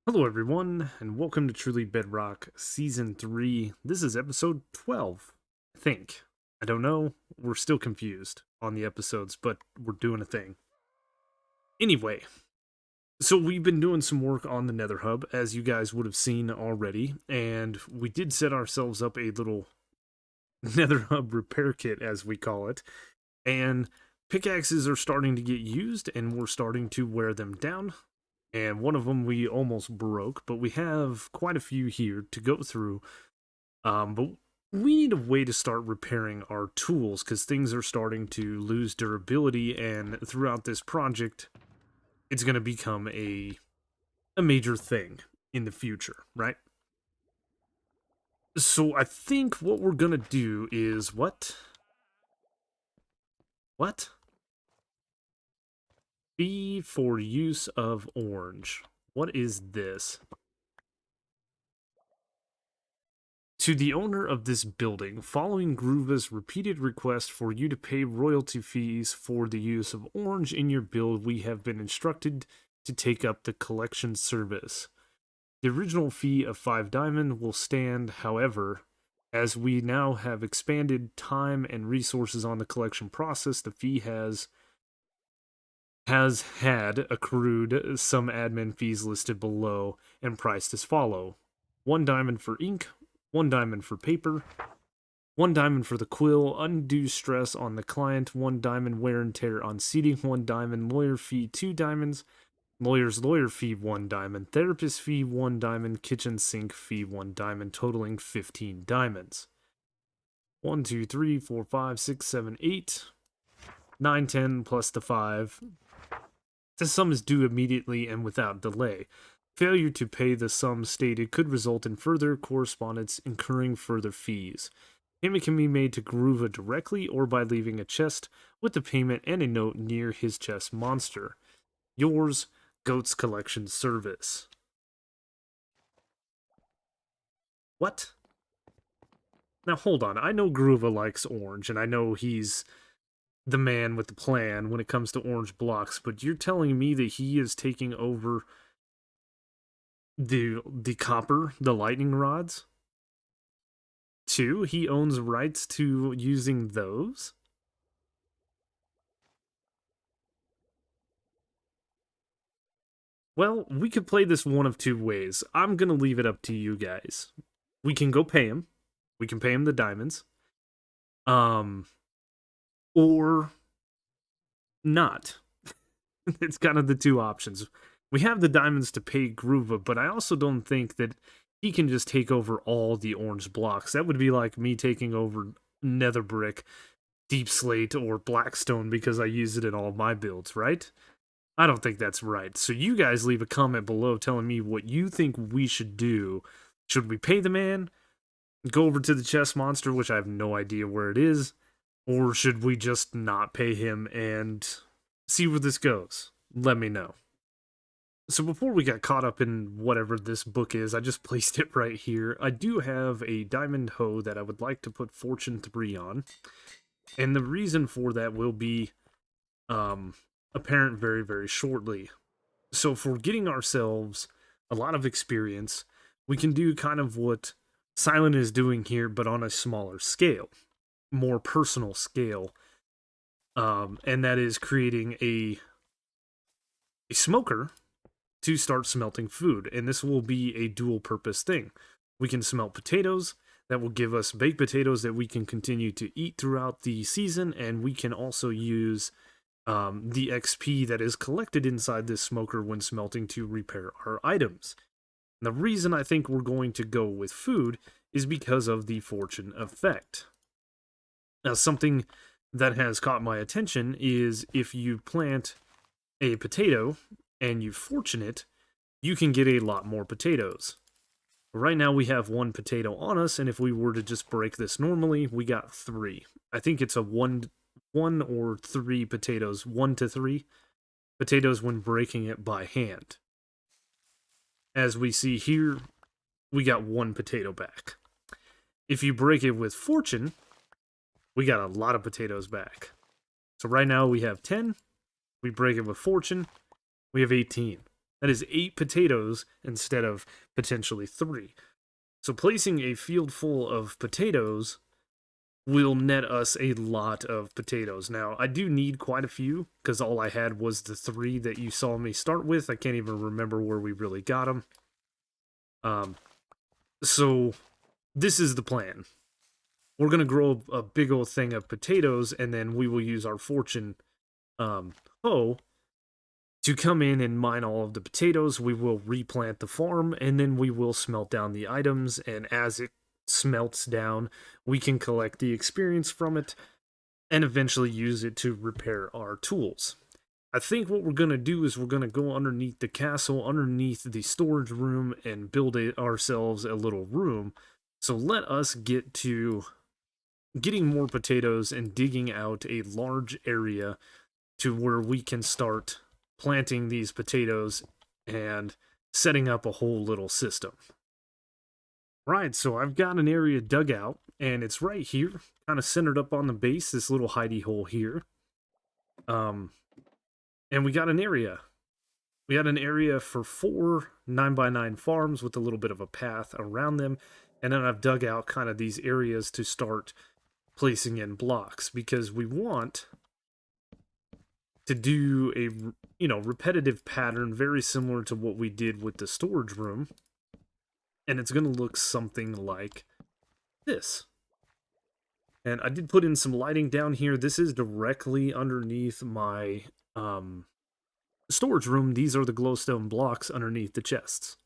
Hello, everyone, and welcome to Truly Bedrock Season 3. This is episode 12, I think. I don't know. We're still confused on the episodes, but we're doing a thing. Anyway, so we've been doing some work on the Nether Hub, as you guys would have seen already, and we did set ourselves up a little Nether Hub repair kit, as we call it, and pickaxes are starting to get used, and we're starting to wear them down. And one of them we almost broke, but we have quite a few here to go through. But we need a way to start repairing our tools because things are starting to lose durability, and throughout this project, it's going to become a major thing in the future, right? So I think what we're going to do is what? What? Fee for use of orange. What is this? To the owner of this building, following Groova's repeated request for you to pay royalty fees for the use of orange in your build, we have been instructed to take up the collection service. The original fee of 5 diamond will stand, however, as we now have expanded time and resources on the collection process, the fee has had accrued some admin fees listed below and priced as follow: 1 diamond for ink, 1 diamond for paper, 1 diamond for the quill, undue stress on the client, 1 diamond wear and tear on seating, 1 diamond lawyer fee, 2 diamonds, lawyer's lawyer fee, 1 diamond, therapist fee, 1 diamond, kitchen sink fee, 1 diamond, totaling 15 diamonds. 1, 2, 3, 4, 5, 6, 7, 8, 9, 10 plus the 5. The sum is due immediately and without delay. Failure to pay the sum stated could result in further correspondence incurring further fees. Payment can be made to Groova directly or by leaving a chest with the payment and a note near his chest monster. Yours, Goat's Collection Service. What? Now hold on, I know Groova likes orange, and I know he's the man with the plan when it comes to orange blocks, but you're telling me that he is taking over the copper, the lightning rods? Too? He owns rights to using those? Well, we could play this one of two ways. I'm gonna leave it up to you guys. We can go pay him. We can pay him the diamonds. Um, or not. It's kind of the two options. We have the diamonds to pay Groova, but I also don't think that he can just take over all the orange blocks. That would be like me taking over Nether Brick, Deep Slate, or Blackstone because I use it in all of my builds, right? I don't think that's right. So you guys leave a comment below telling me what you think we should do. Should we pay the man, go over to the chess monster, which I have no idea where it is, or should we just not pay him and see where this goes? Let me know. So before we got caught up in whatever this book is, I just placed it right here. I do have a diamond hoe that I would like to put Fortune 3 on. And the reason for that will be apparent very, very shortly. So for getting ourselves a lot of experience, we can do kind of what Silent is doing here, but on a smaller scale, more personal scale. And that is creating a smoker to start smelting food. And this will be a dual purpose thing. We can smelt potatoes. That will give us baked potatoes that we can continue to eat throughout the season. And we can also use the XP that is collected inside this smoker when smelting to repair our items. And the reason I think we're going to go with food is because of the fortune effect. Now, something that has caught my attention is if you plant a potato and you fortune it, you can get a lot more potatoes. Right now we have 1 potato on us, and if we were to just break this normally, we got 3. I think it's a one or 3 potatoes, 1 to 3 potatoes when breaking it by hand. As we see here, we got 1 potato back. If you break it with fortune, we got a lot of potatoes back. So right now we have 10. We break it with fortune, we have 18. That is 8 potatoes instead of potentially 3. So placing a field full of potatoes will net us a lot of potatoes. Now, I do need quite a few because all I had was the 3 that you saw me start with. I can't even remember where we really got them. So this is the plan. We're going to grow a big old thing of potatoes, and then we will use our fortune hoe to come in and mine all of the potatoes. We will replant the farm, and then we will smelt down the items, and as it smelts down, we can collect the experience from it and eventually use it to repair our tools. I think what we're going to do is we're going to go underneath the castle, underneath the storage room, and build ourselves a little room. So let us get to getting more potatoes and digging out a large area to where we can start planting these potatoes and setting up a whole little system. Right, so I've got an area dug out, and it's right here, kind of centered up on the base, this little hidey hole here. And we got an area. We had an area for 4 9x9 farms with a little bit of a path around them, and then I've dug out kind of these areas to start placing in blocks, because we want to do a repetitive pattern very similar to what we did with the storage room, and it's going to look something like this. And I did put in some lighting down here. This is directly underneath my storage room. These are the glowstone blocks underneath the chests.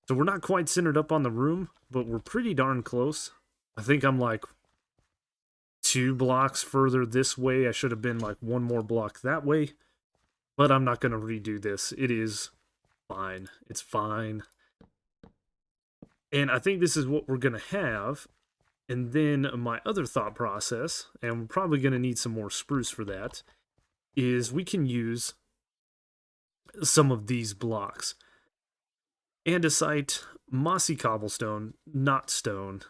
So we're not quite centered up on the room, but we're pretty darn close. I think I'm like 2 blocks further this way. I should have been like 1 more block that way, but I'm not going to redo this. It is fine. It's fine. And I think this is what we're going to have. And then my other thought process, and we're probably going to need some more spruce for that, is we can use some of these blocks. Andesite, mossy cobblestone, knot stone,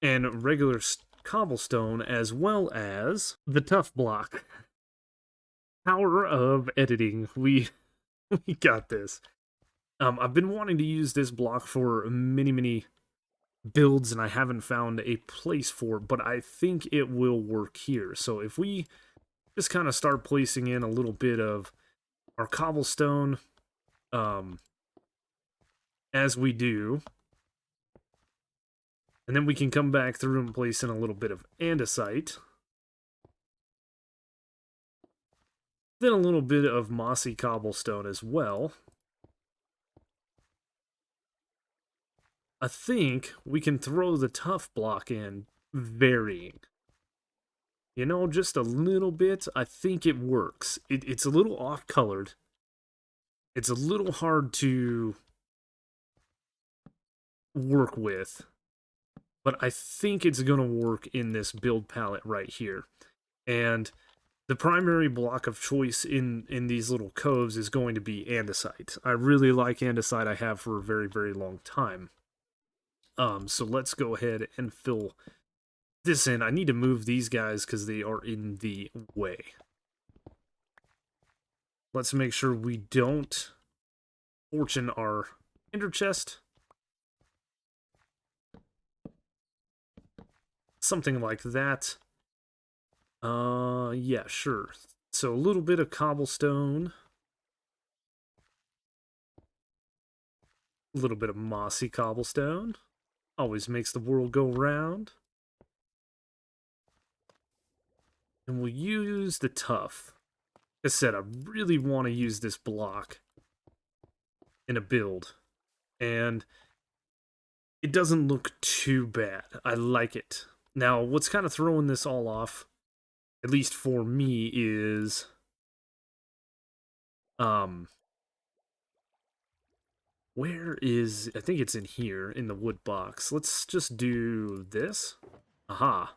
and regular cobblestone, as well as the tough block. Power of editing. We got this. I've been wanting to use this block for many builds, and I haven't found a place for it, but I think it will work here. So if we just kind of start placing in a little bit of our cobblestone, as we do, and then we can come back through and place in a little bit of andesite, then a little bit of mossy cobblestone as well. I think we can throw the tough block in varying. Just a little bit. I think it works. It's a little off-colored. It's a little hard to work with, but I think it's going to work in this build palette right here. And the primary block of choice in these little coves is going to be andesite. I really like andesite. I have for a very long time. So let's go ahead and fill this in. I need to move these guys because they are in the way. Let's make sure we don't fortune our ender chest. Something like that. Yeah, sure. So a little bit of cobblestone. A little bit of mossy cobblestone. Always makes the world go round. And we'll use the tough. Like I said, I really want to use this block in a build. And it doesn't look too bad. I like it. Now, what's kind of throwing this all off, at least for me, is where is, I think it's in here, in the wood box. Let's just do this. Aha.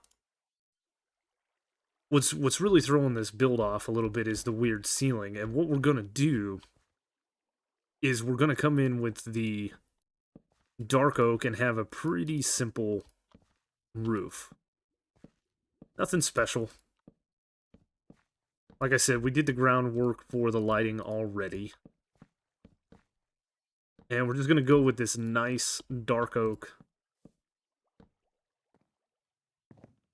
What's really throwing this build off a little bit is the weird ceiling. And what we're going to do is we're going to come in with the dark oak and have a pretty simple roof. Nothing special. Like I said, we did the groundwork for the lighting already. And we're just going to go with this nice dark oak.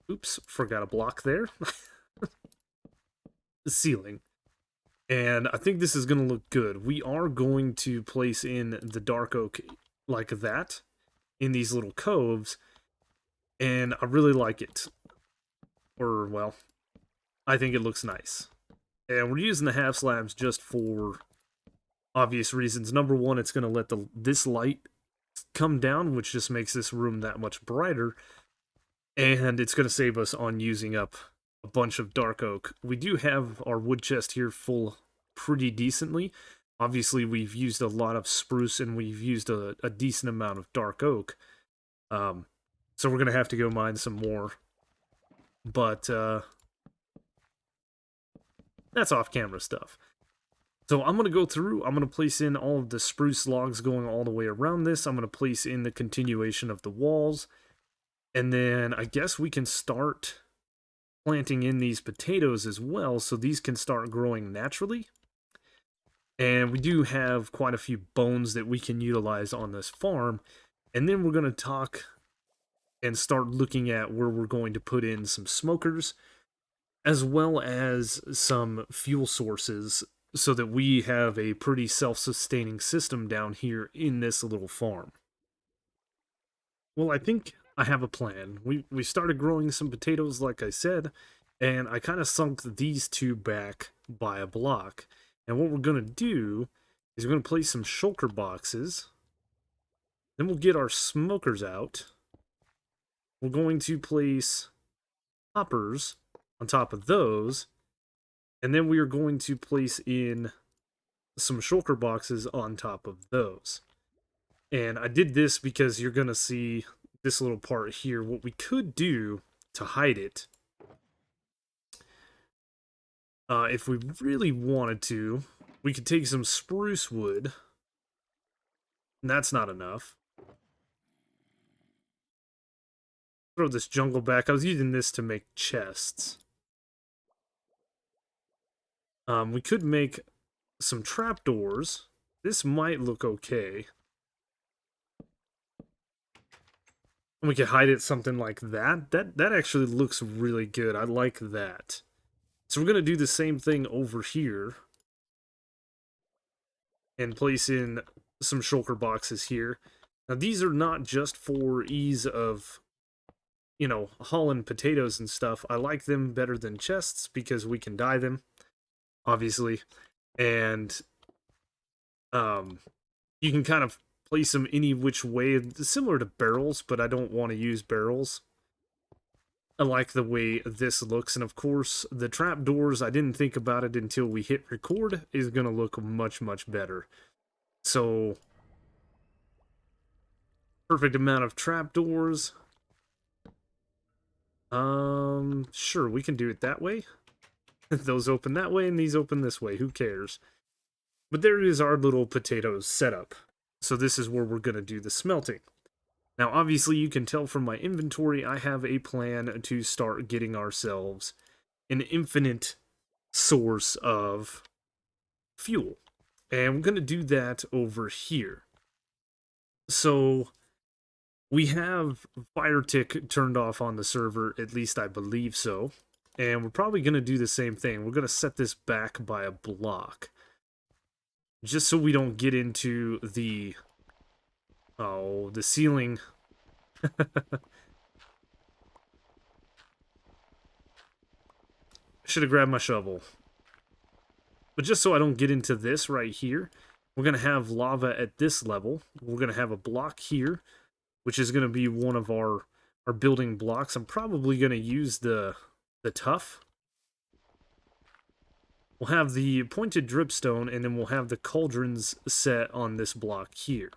Oops, forgot a block there. The ceiling. And I think this is going to look good. We are going to place in the dark oak like that in these little coves. And I really like it. Or, well, I think it looks nice. And we're using the half slabs just for obvious reasons. Number one, it's going to let this light come down, which just makes this room that much brighter. And it's going to save us on using up a bunch of dark oak. We do have our wood chest here full pretty decently. Obviously, we've used a lot of spruce and we've used a decent amount of dark oak. So we're going to have to go mine some more. But that's off-camera stuff. So I'm going to go through, I'm going to place in all of the spruce logs going all the way around this. I'm going to place in the continuation of the walls. And then I guess we can start planting in these potatoes as well, so these can start growing naturally. And we do have quite a few bones that we can utilize on this farm. And then we're going to talk and start looking at where we're going to put in some smokers, as well as some fuel sources, so that we have a pretty self-sustaining system down here in this little farm. Well, I think I have a plan. We started growing some potatoes, like I said, and I kind of sunk these two back by a block. And what we're going to do is we're going to place some shulker boxes. Then we'll get our smokers out. We're going to place hoppers on top of those. And then we are going to place in some shulker boxes on top of those. And I did this because you're going to see this little part here. What we could do to hide it, if we really wanted to, we could take some spruce wood. And that's not enough. Throw this jungle back. I was using this to make chests. We could make some trapdoors. This might look okay. And we could hide it something like that. That actually looks really good. I like that. So we're going to do the same thing over here. And place in some shulker boxes here. Now these are not just for ease of, you know, hauling potatoes and stuff. I like them better than chests because we can dye them, obviously. And you can kind of place them any which way, similar to barrels, but I don't want to use barrels. I like the way this looks, and of course, the trapdoors, I didn't think about it until we hit record, is going to look much, much better. So, perfect amount of trapdoors. Sure, we can do it that way. Those open that way, and these open this way, who cares? But there is our little potatoes setup. So this is where we're going to do the smelting. Now, obviously, you can tell from my inventory, I have a plan to start getting ourselves an infinite source of fuel. And we're going to do that over here. So we have FireTick turned off on the server, at least I believe so. And we're probably going to do the same thing. We're going to set this back by a block. Just so we don't get into the... Oh, the ceiling. Should have grabbed my shovel. But just so I don't get into this right here, we're going to have lava at this level. We're going to have a block here, which is going to be one of our building blocks. I'm probably going to use the tuff. We'll have the pointed dripstone, and then we'll have the cauldrons set on this block here.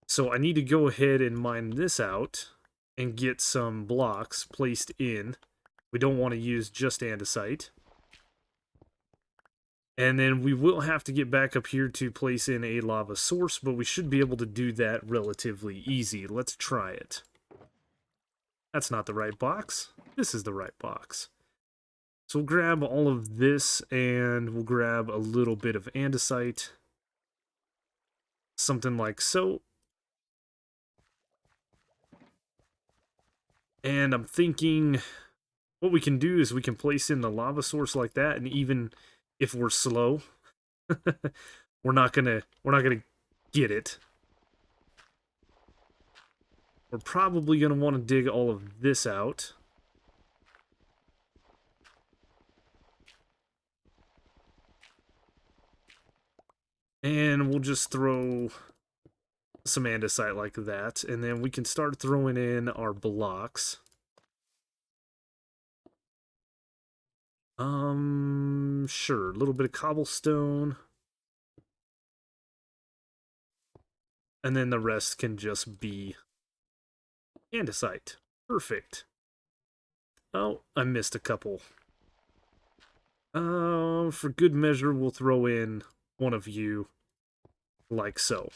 So I need to go ahead and mine this out and get some blocks placed in. We don't want to use just andesite. And then we will have to get back up here to place in a lava source, but we should be able to do that relatively easy. Let's try it. That's not the right box. This is the right box. So we'll grab all of this, and we'll grab a little bit of andesite. something like so. And I'm thinking what we can do is we can place in the lava source like that, and even if we're slow, we're not gonna get it. We're probably gonna want to dig all of this out. And we'll just throw some andesite like that, and then we can start throwing in our blocks. Sure, a little bit of cobblestone. And then the rest can just be andesite. Perfect. Oh, I missed a couple. For good measure, we'll throw in one of you, like so.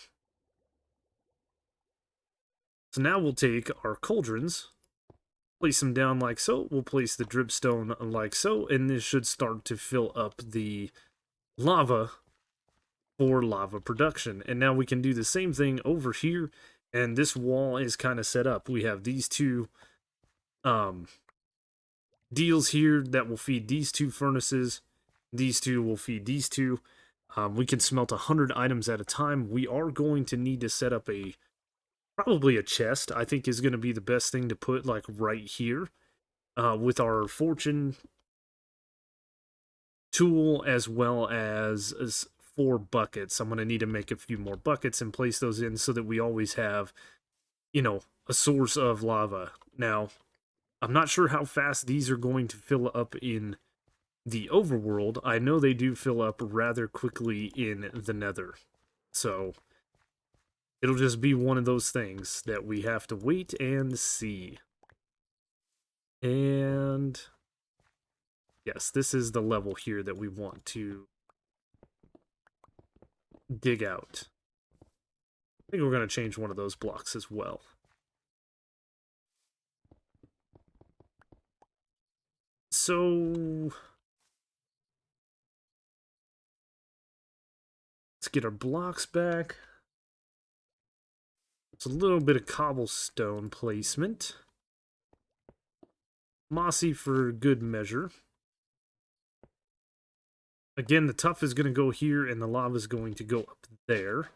So now we'll take our cauldrons, place them down like so. We'll place the dripstone like so, and this should start to fill up the lava for lava production. And now we can do the same thing over here, and this wall is kind of set up. We have these two deals here that will feed these two furnaces. These two will feed these two. We can smelt 100 items at a time. We are going to need to set up probably a chest. I think is going to be the best thing to put like right here with our fortune tool, as well as 4 buckets. I'm going to need to make a few more buckets and place those in so that we always have, a source of lava. Now, I'm not sure how fast these are going to fill up in the overworld. I know they do fill up rather quickly in the nether. So, it'll just be one of those things that we have to wait and see. And yes, this is the level here that we want to dig out. I think we're going to change one of those blocks as well. So let's get our blocks back. It's a little bit of cobblestone placement. Mossy for good measure. Again, the tuff is going to go here, and the lava is going to go up there.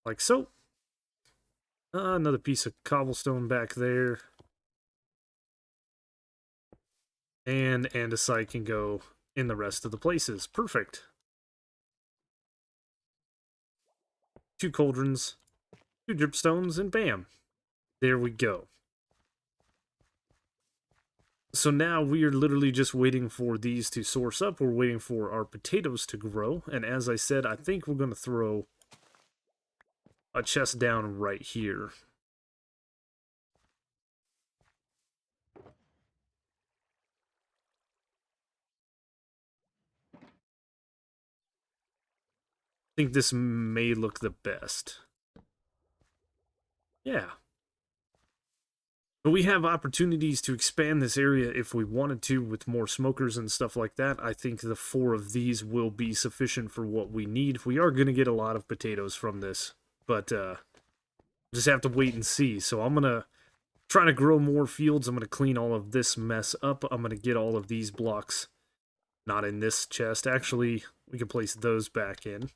Like so. Another piece of cobblestone back there. And andesite can go in the rest of the places. Perfect. 2 cauldrons, 2 dripstones, and bam. There we go. So now we are literally just waiting for these to source up. We're waiting for our potatoes to grow. And as I said, I think we're going to throw a chest down right here. I think this may look the best. Yeah. But we have opportunities to expand this area if we wanted to with more smokers and stuff like that. I think the 4 of these will be sufficient for what we need. We are going to get a lot of potatoes from this, but just have to wait and see. So I'm going to try to grow more fields. I'm going to clean all of this mess up. I'm going to get all of these blocks not in this chest. Actually, we can place those back in.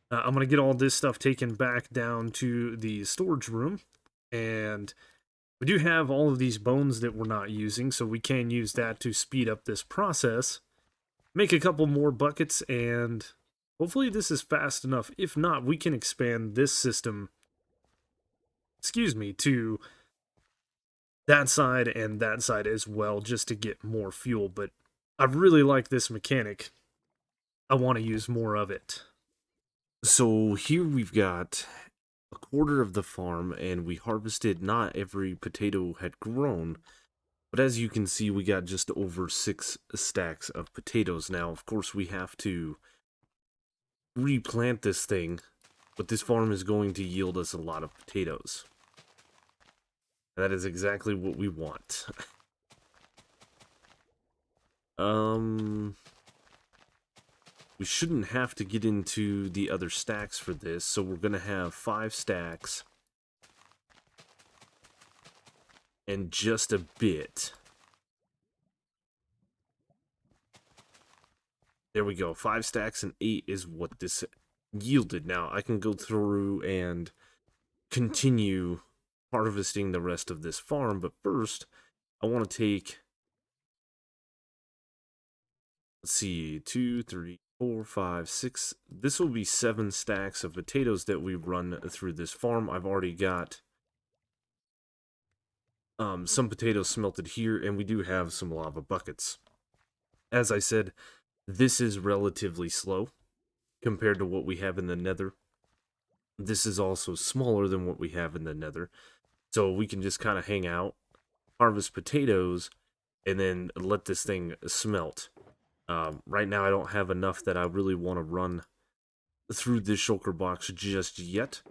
I'm going to get all this stuff taken back down to the storage room. And we do have all of these bones that we're not using, so we can use that to speed up this process. Make a couple more buckets, and hopefully this is fast enough. If not, we can expand this system, to that side and that side as well, just to get more fuel. But I really like this mechanic. I want to use more of it. So here we've got a quarter of the farm, and we harvested. Not every potato had grown, but as you can see, we got just over 6 stacks of potatoes. Now, of course, we have to replant this thing, but this farm is going to yield us a lot of potatoes. That is exactly what we want. we shouldn't have to get into the other stacks for this, so we're going to have 5 stacks and just a bit. There we go. 5 stacks and 8 is what this yielded. Now, I can go through and continue harvesting the rest of this farm, but first, I want to take, let's see, 2, 3, 4, 5, 6. This will be 7 stacks of potatoes that we run through this farm. I've already got some potatoes smelted here, and we do have some lava buckets. As I said, this is relatively slow compared to what we have in the nether. This is also smaller than what we have in the nether. So we can just kind of hang out, harvest potatoes, and then let this thing smelt. Right now I don't have enough that I really want to run through this shulker box just yet.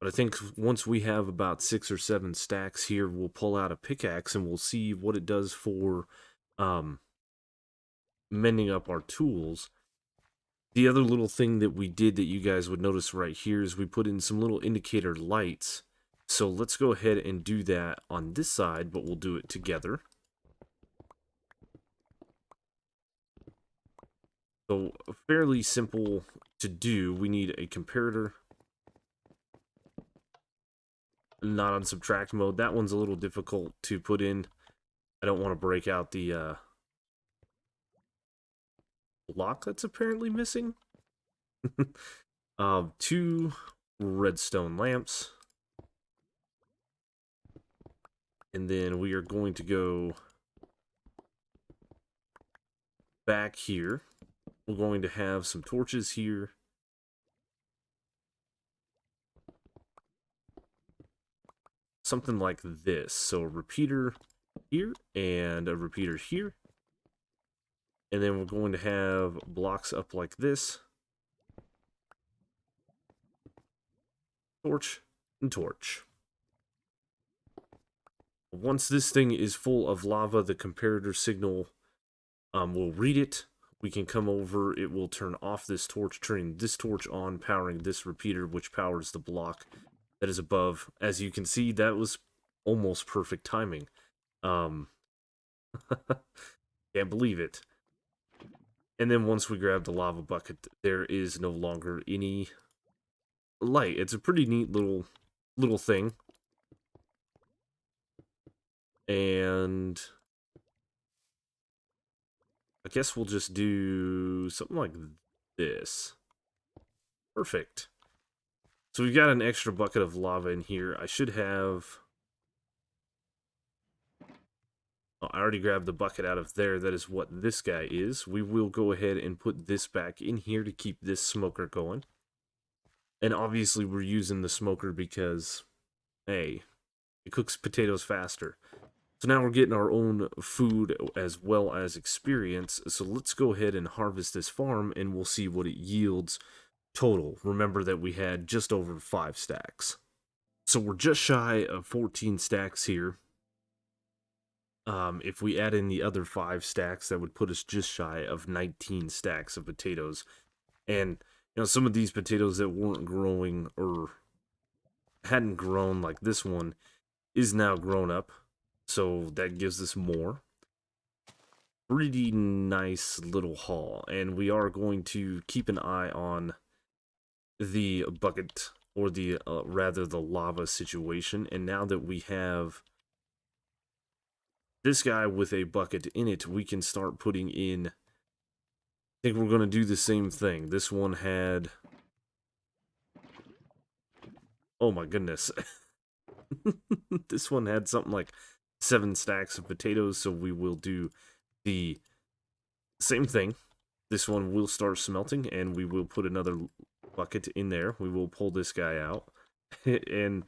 But I think once we have about 6 or 7 stacks here, we'll pull out a pickaxe and we'll see what it does for mending up our tools. The other little thing that we did that you guys would notice right here is we put in some little indicator lights. So let's go ahead and do that on this side, but we'll do it together. So fairly simple to do. We need a comparator. Not on subtract mode. That one's a little difficult to put in. I don't want to break out the block that's apparently missing. 2 redstone lamps. And then we are going to go back here. We're going to have some torches here. Something like this. So a repeater here and a repeater here. And then we're going to have blocks up like this. Torch and torch. Once this thing is full of lava, the comparator signal will read it. We can come over, it will turn off this torch, turning this torch on, powering this repeater, which powers the block that is above. As you can see, that was almost perfect timing. Can't believe it. And then once we grab the lava bucket, there is no longer any light. It's a pretty neat little thing. And I guess we'll just do something like this. Perfect. So we've got an extra bucket of lava in here. I should have... Oh, I already grabbed the bucket out of there. That is what this guy is. We will go ahead and put this back in here to keep this smoker going. And obviously we're using the smoker because, hey, it cooks potatoes faster. So now we're getting our own food as well as experience. So let's go ahead and harvest this farm and we'll see what it yields total. Remember that we had just over 5 stacks. So we're just shy of 14 stacks here. If we add in the other 5 stacks, that would put us just shy of 19 stacks of potatoes. And, you know, some of these potatoes that weren't growing or hadn't grown like this one is now grown up. So that gives us more. Pretty nice little haul. And we are going to keep an eye on the bucket, or the rather the lava situation. And now that we have this guy with a bucket in it, we can start putting in... I think we're going to do the same thing. This one had... Oh my goodness. This one had something like 7 stacks of potatoes, so we will do the same thing. This one will start smelting, and we will put another bucket in there. We will pull this guy out, and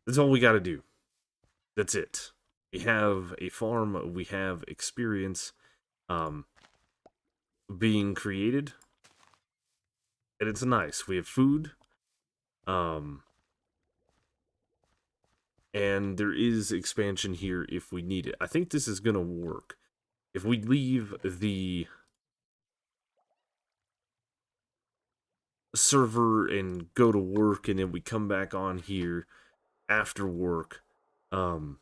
that's all we got to do. That's it. We have a farm, we have experience being created, and it's nice. We have food, and there is expansion here if we need it. I think this is going to work. If we leave the server and go to work, and then we come back on here after work. I'm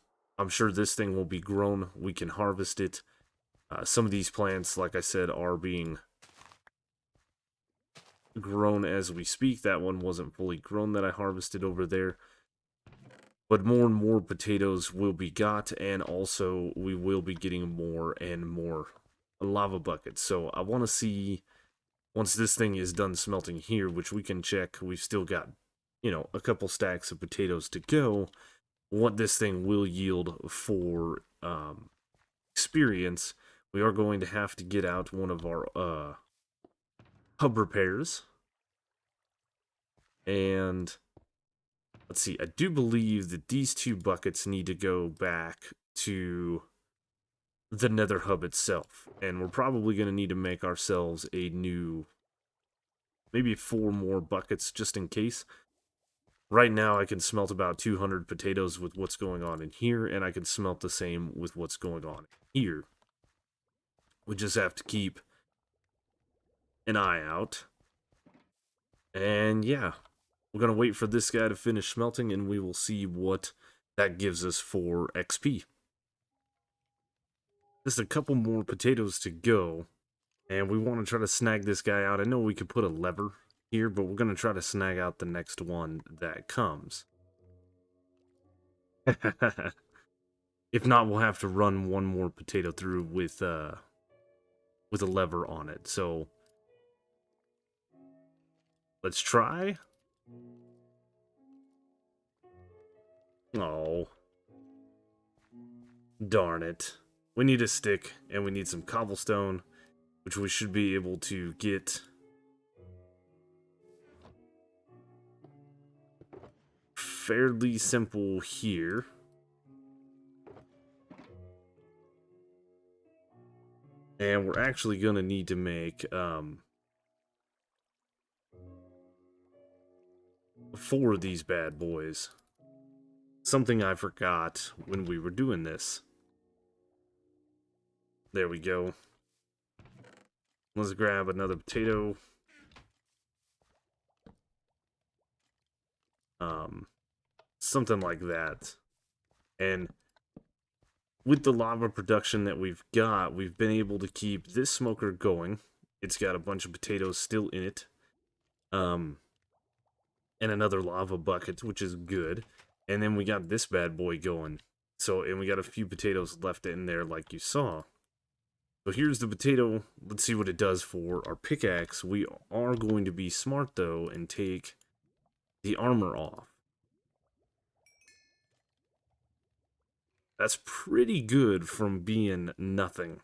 sure this thing will be grown. We can harvest it. Some of these plants, like I said, are being grown as we speak. That one wasn't fully grown that I harvested over there. But more and more potatoes will be got, and also we will be getting more and more lava buckets. So I want to see, once this thing is done smelting here, which we can check, we've still got, a couple stacks of potatoes to go, what this thing will yield for experience. We are going to have to get out one of our hub repairs. And let's see, I do believe that these 2 buckets need to go back to the nether hub itself. And we're probably going to need to make ourselves a new, maybe 4 more buckets just in case. Right now I can smelt about 200 potatoes with what's going on in here, and I can smelt the same with what's going on here. We just have to keep an eye out. And yeah, we're going to wait for this guy to finish smelting, and we will see what that gives us for XP. Just a couple more potatoes to go, and we want to try to snag this guy out. I know we could put a lever here, but we're going to try to snag out the next one that comes. If not, we'll have to run one more potato through with a lever on it. So let's try. Oh, darn it. We need a stick, and we need some cobblestone, which we should be able to get fairly simple here. And we're actually going to need to make 4 of these bad boys. Something I forgot when we were doing this. There we go. Let's grab another potato. Something like that. And with the lava production that we've got, we've been able to keep this smoker going. It's got a bunch of potatoes still in it. And another lava bucket, which is good. And then we got this bad boy going. And we got a few potatoes left in there like you saw. So here's the potato. Let's see what it does for our pickaxe. We are going to be smart, though, and take the armor off. That's pretty good from being nothing.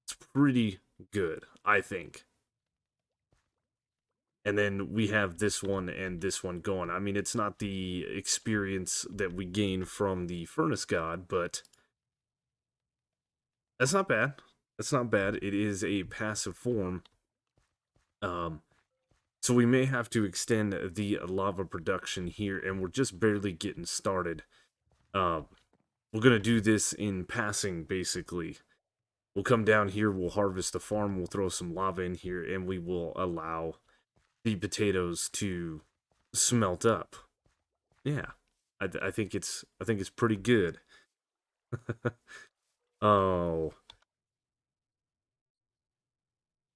It's pretty good, I think. And then we have this one and this one going. I mean, it's not the experience that we gain from the Furnace God, but that's not bad. That's not bad. It is a passive form. So we may have to extend the lava production here, and we're just barely getting started. We're going to do this in passing, basically. We'll come down here, we'll harvest the farm, we'll throw some lava in here, and we will allow the potatoes to smelt up. Yeah, I think it's pretty good. Oh.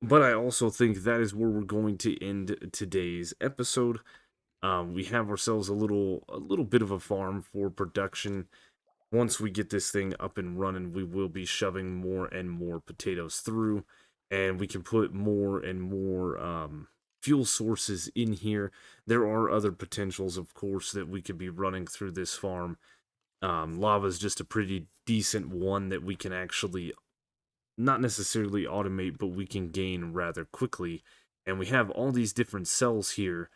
But I also think that is where we're going to end today's episode. We have ourselves a little bit of a farm for production. Once we get this thing up and running, we will be shoving more and more potatoes through, and we can put more and more fuel sources in here. There are other potentials, of course, that we could be running through this farm. Lava is just a pretty decent one that we can actually not necessarily automate, but we can gain rather quickly. And we have all these different cells here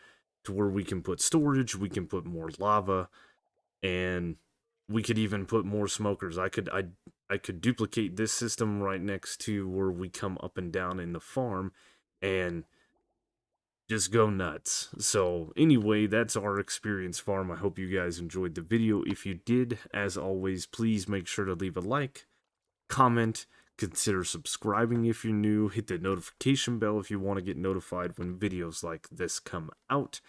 to where we can put storage, we can put more lava, and we could even put more smokers. I could duplicate this system right next to where we come up and down in the farm and just go nuts. So anyway, that's our experience farm. I hope you guys enjoyed the video. If you did, as always, please make sure to leave a like, comment, Consider subscribing if you're new. Hit the notification bell if you want to get notified when videos like this come out.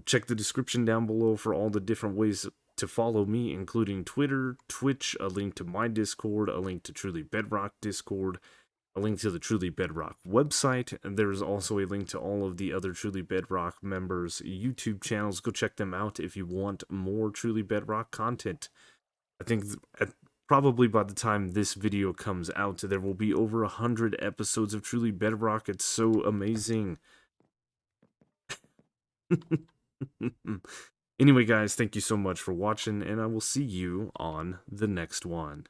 Check the description down below for all the different ways to follow me, including Twitter, Twitch, a link to my Discord, a link to Truly Bedrock Discord, a link to the Truly Bedrock website, and there's also a link to all of the other Truly Bedrock members' YouTube channels. Go check them out if you want more Truly Bedrock content. I think probably by the time this video comes out, there will be over 100 episodes of Truly Bedrock. It's so amazing. Anyway, guys, thank you so much for watching, and I will see you on the next one.